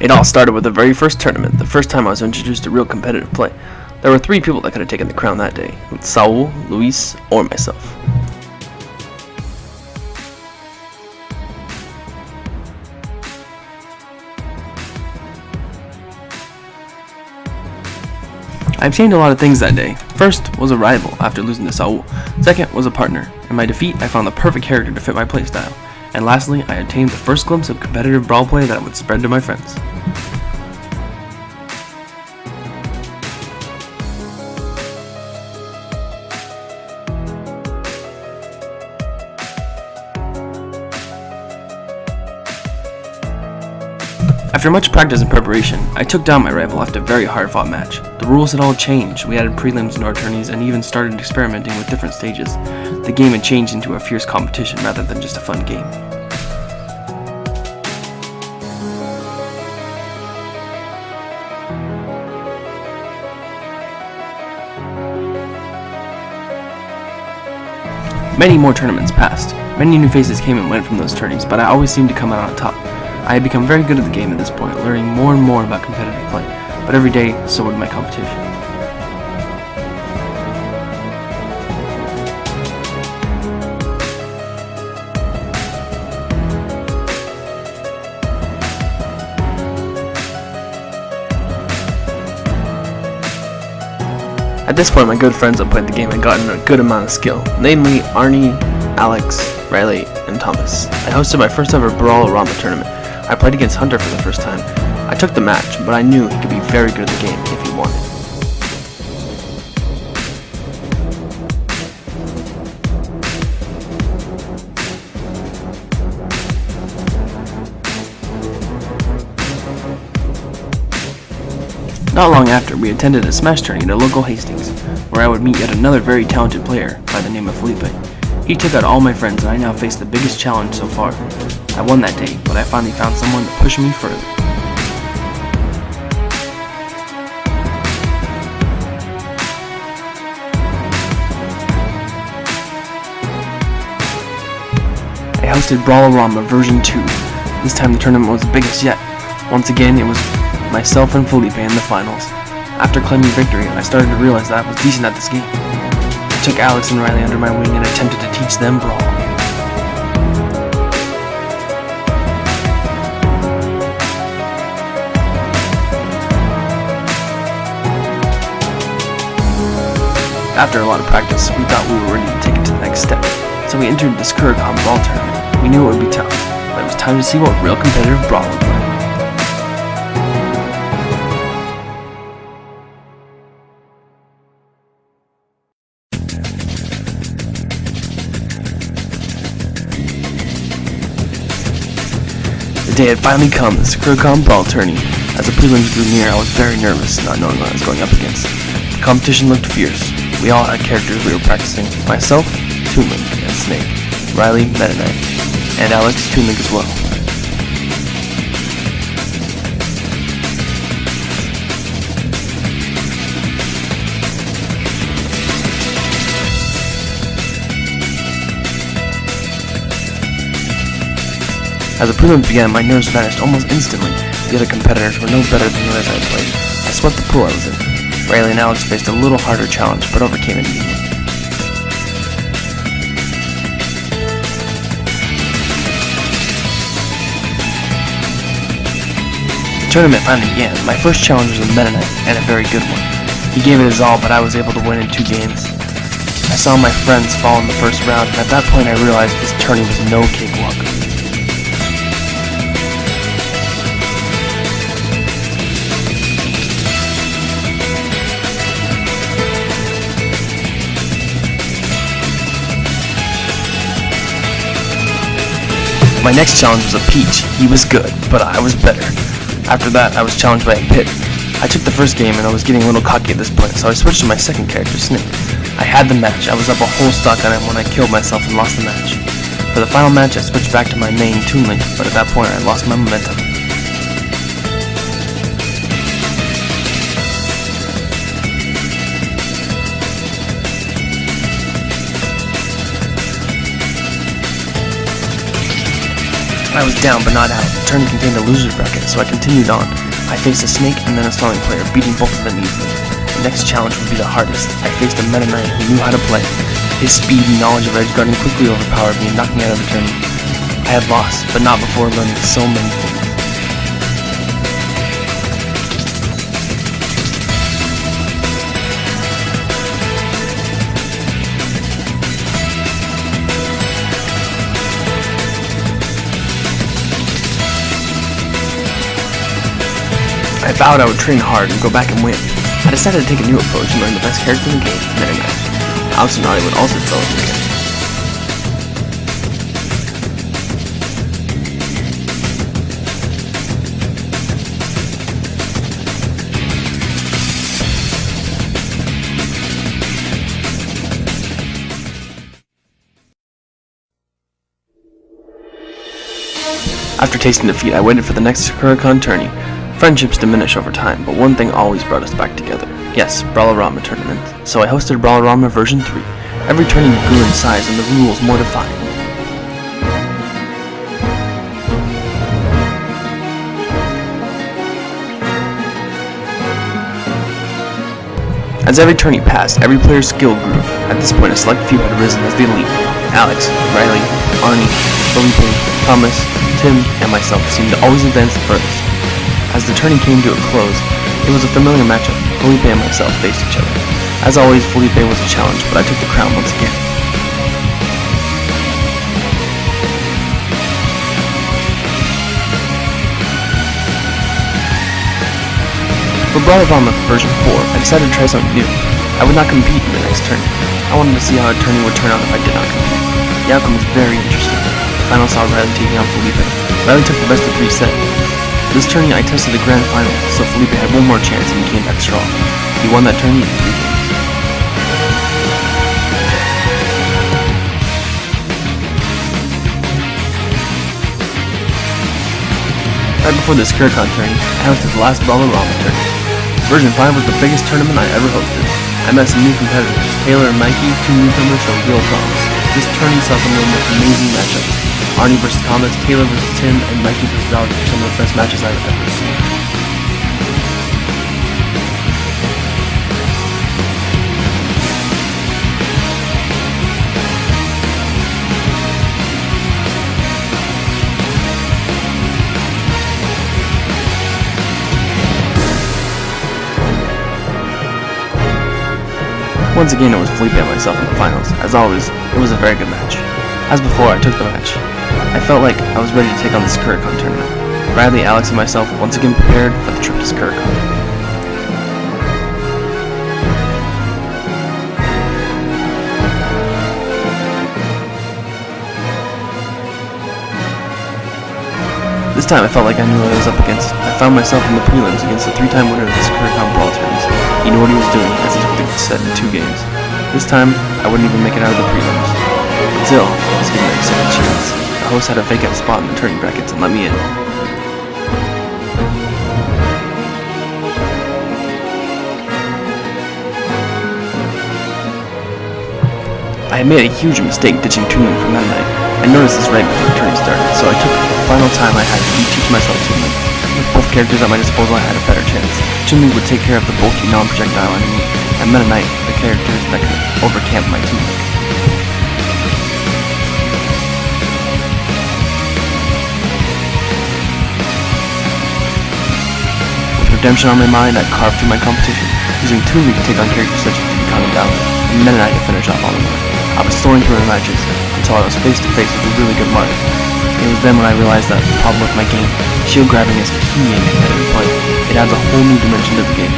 It all started with the very first tournament, the first time I was introduced to real competitive play. There were 3 people that could have taken the crown that day, with Saul, Luis, or myself. I obtained a lot of things that day. First was a rival after losing to Saul. Second was a partner. In my defeat, I found the perfect character to fit my playstyle. And lastly, I obtained the first glimpse of competitive brawl play that would spread to my friends. After much practice and preparation, I took down my rival after a very hard-fought match. The rules had all changed, we added prelims to our tourneys and even started experimenting with different stages. The game had changed into a fierce competition rather than just a fun game. Many more tournaments passed. Many new faces came and went from those tourneys, but I always seemed to come out on top. I had become very good at the game at this point, learning more and more about competitive play, but every day, so would my competition. At this point, my good friends that played the game had gotten a good amount of skill, namely Arnie, Alex, Riley, and Thomas. I hosted my first ever Brawl-A-Rama tournament. I played against Hunter for the first time. I took the match, but I knew he could be very good at the game if he wanted. Not long after, we attended a Smash tourney at local Hastings, where I would meet yet another very talented player by the name of Felipe. He took out all my friends and I now faced the biggest challenge so far. I won that day, but I finally found someone to push me further. I hosted Brawl-A-Rama version 2. This time the tournament was the biggest yet. Once again, it was myself and Felipe in the finals. After claiming victory, I started to realize that I was decent at this game. I took Alex and Riley under my wing and attempted to teach them Brawl. After a lot of practice, we thought we were ready to take it to the next step, so we entered this Kurokon Brawl tournament. We knew it would be tough, but it was time to see what real competitive Brawl would like. The day had finally come, the Kurokon Brawl tourney. As the prelims grew near, I was very nervous, not knowing what I was going up against. The competition looked fierce. We all had characters we were practicing. Myself, Toon Link and Snake, Riley, Meta Knight, and Alex, Toon Link as well. As the prelims began, my nerves vanished almost instantly. The other competitors were no better than the others I had played. I swept the pool I was in. Riley and Alex faced a little harder challenge, but overcame it easily. The tournament finally began. My first challenge was a Meta Knight, and a very good one. He gave it his all, but I was able to win in 2 games. I saw my friends fall in the first round, and at that point I realized this tourney was no cakewalk. My next challenge was a Peach. He was good, but I was better. After that, I was challenged by a Pit. I took the first game and I was getting a little cocky at this point, so I switched to my second character, Snake. I had the match. I was up a whole stock on him when I killed myself and lost the match. For the final match, I switched back to my main Toon Link, but at that point I lost my momentum. I I was down but not out. The tourney contained a loser's bracket, so I continued on. I faced a snake and then a stalling player, beating both of them easily. The next challenge would be the hardest. I faced a meta knight who knew how to play. His speed and knowledge of edge guarding quickly overpowered me and knocked me out of the tourney. I had lost, but not before learning so many things. I vowed I would train hard and go back and win. I decided to take a new approach and learn the best character in the game, Meta Knight. Alex and I would also develop the character. After tasting defeat, I waited for the next Sakuracon tourney. Friendships diminish over time, but one thing always brought us back together. Yes, Brawlorama tournament. So I hosted Brawlorama version 3. Every tourney grew in size and the rules more defined. As every tourney passed, every player's skill grew. At this point, a select few had risen as the elite. Alex, Riley, Arnie, Felipe, Thomas, Tim, and myself seemed to always advance the furthest. As the tourney came to a close, it was a familiar matchup. Felipe and myself faced each other. As always, Felipe was a challenge, but I took the crown once again. For Brawlorama version 4, I decided to try something new. I would not compete in the next tourney. I wanted to see how a tourney would turn out if I did not compete. The outcome was very interesting. The final saw Riley taking on Felipe. Riley took the best of 3 set. This tourney I tested the grand finals, so Felipe had one more chance and he came back strong. He won that tourney in 3 games. Right before this Sakuracon tourney, I hosted the last Brawlorama tourney. Version 5 was the biggest tournament I ever hosted. I met some new competitors. Taylor and Mikey, 2 newcomers, showed real promise. This tourney saw some of the most amazing matchups. Arnie vs. Thomas, Taylor vs. Tim, and Mikey vs. Alex were some of the best matches I've ever seen. Once again, it was Felipe and myself in the finals. As always, it was a very good match. As before, I took the match. I felt like I was ready to take on the Sakuracon tournament. Riley, Alex, and myself once again prepared for the trip to Sakuracon. This time I felt like I knew what I was up against. I found myself in the prelims against the 3-time winner of the Sakuracon Brawl tourneys. He knew what he was doing as he took the set in 2 games. This time, I wouldn't even make it out of the prelims. But still, I was given a second chance. The host had a vacant spot in the tourney brackets and let me in. I had made a huge mistake ditching Toonlink for Meta Knight. I noticed this right before the tourney started, so I took the final time I had to reteach myself Toonlink. With both characters at my disposal, I had a better chance. Toonlink would take care of the bulky non-projectile enemy, and Meta Knight, the characters that could overcamp my Toonlink. With redemption on my mind, I carved through my competition, using Toonlink to take on characters such as Kong and Down, and Meta Knight to finish off all of them. I was soaring through the matches until I was face to face with a really good mark. It was then when I realized that the problem with my game, shield grabbing is key in competitive play. It adds a whole new dimension to the game.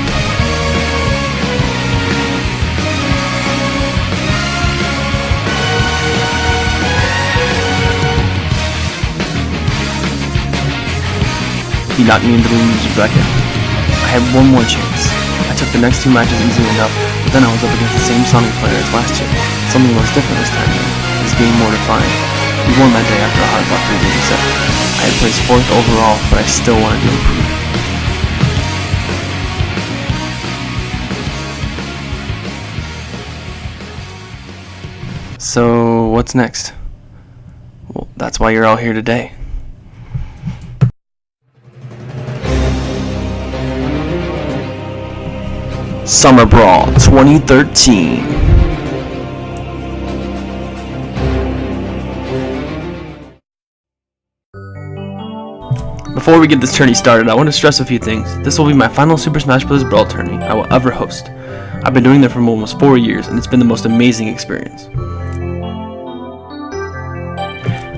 He knocked me into the loser's bracket. I had one more chance. I took the next 2 matches easily enough, but then I was up against the same Sonic player as last year. Something was different this time, his game more defined. We won that day after a hard-fought 3-game set. I had placed 4th overall, but I still wanted to improve. So, what's next? Well, that's why you're all here today. Summerbrawl 2013. Before we get this tourney started, I want to stress a few things. This will be my final Super Smash Bros. Brawl tourney I will ever host. I've been doing that for almost 4 years, and it's been the most amazing experience.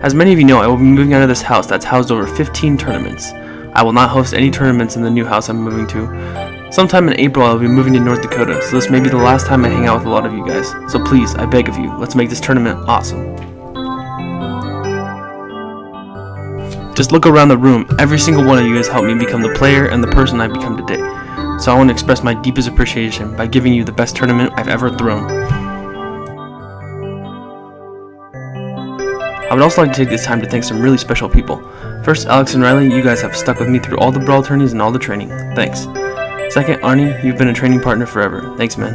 As many of you know, I will be moving out of this house that's housed over 15 tournaments. I will not host any tournaments in the new house I'm moving to. Sometime in April, I will be moving to North Dakota, so this may be the last time I hang out with a lot of you guys. So please, I beg of you, let's make this tournament awesome. Just look around the room. Every single one of you has helped me become the player and the person I've become today. So I want to express my deepest appreciation by giving you the best tournament I've ever thrown. I would also like to take this time to thank some really special people. First, Alex and Riley, you guys have stuck with me through all the Brawl tourneys and all the training. Thanks. Second, Arnie, you've been a training partner forever. Thanks, man.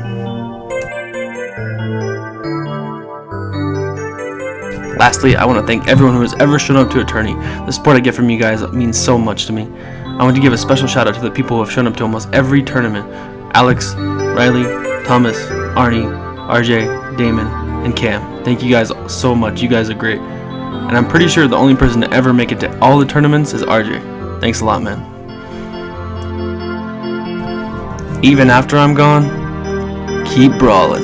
Lastly, I want to thank everyone who has ever shown up to a tourney. The support I get from you guys means so much to me. I want to give a special shout out to the people who have shown up to almost every tournament. Alex, Riley, Thomas, Arnie, RJ, Damon, and Cam. Thank you guys so much. You guys are great. And I'm pretty sure the only person to ever make it to all the tournaments is RJ. Thanks a lot, man. Even after I'm gone, keep brawling.